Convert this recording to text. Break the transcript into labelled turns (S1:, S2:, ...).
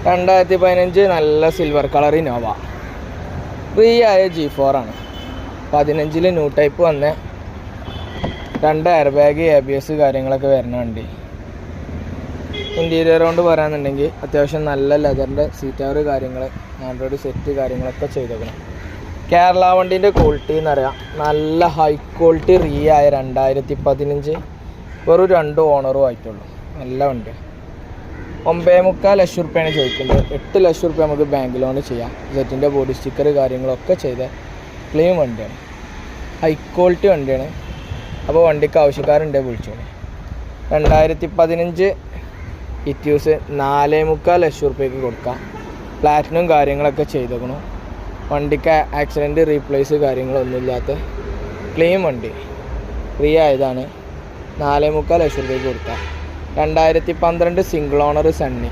S1: 2015 നല്ല silver colour Innova. Free ആയ G4 ആണ്. 15 ന്യൂ ടൈപ്പ് വന്ന 2 എയർ ബാഗ് ABS കാര്യങ്ങളൊക്കെ വരുന്ന വണ്ടി. ഇൻറ്റീരിയർ കൊണ്ട് പറയാന്നുണ്ടെങ്കിൽ അത്യാവശ്യം നല്ല ലെതറിൻ്റെ സീറ്റ് കവർ കാര്യങ്ങൾ, ആൻഡ്രോയിഡ് സെറ്റ് കാര്യങ്ങളൊക്കെ ചെയ്തേക്കണം. കേരള വണ്ടീൻ്റെ ക്വാളിറ്റി എന്ന് പറയാം നല്ല ഹൈ ക്വാളിറ്റി റീ ആയ 2015 വെറും 2 ഓണറും ആയിട്ടുള്ളൂ. നല്ല വണ്ടിയാണ്. 9.25 ലക്ഷം റുപ്യാണ് ചോദിക്കുന്നത്. 8 ലക്ഷം റുപ്യ നമുക്ക് ബാങ്ക് ലോൺ ചെയ്യാം. സെറ്റിൻ്റെ ബോഡി സ്റ്റിക്കർ കാര്യങ്ങളൊക്കെ ചെയ്ത ക്ലീൻ വണ്ടിയാണ്. ഹൈ ക്വാളിറ്റി വണ്ടിയാണ്. അപ്പോൾ വണ്ടിക്ക് ആവശ്യക്കാരുണ്ടെങ്കിൽ വിളിച്ചോളൂ. 2015 ഇറ്റ്യൂസ് 4.25 ലക്ഷം റുപ്യക്ക് കൊടുക്കാം. പ്ലാറ്റിനും കാര്യങ്ങളൊക്കെ ചെയ്തേക്കണം. വണ്ടിക്ക് ആക്സിഡൻറ്റ് റീപ്ലേസ് കാര്യങ്ങളൊന്നുമില്ലാത്ത ക്ലീൻ വണ്ടി ഫ്രീ ആയതാണ്. 4.25 ലക്ഷം റുപ്യക്ക് കൊടുക്കാം. 2012 സിംഗിൾ ഓണർ സണ്ണി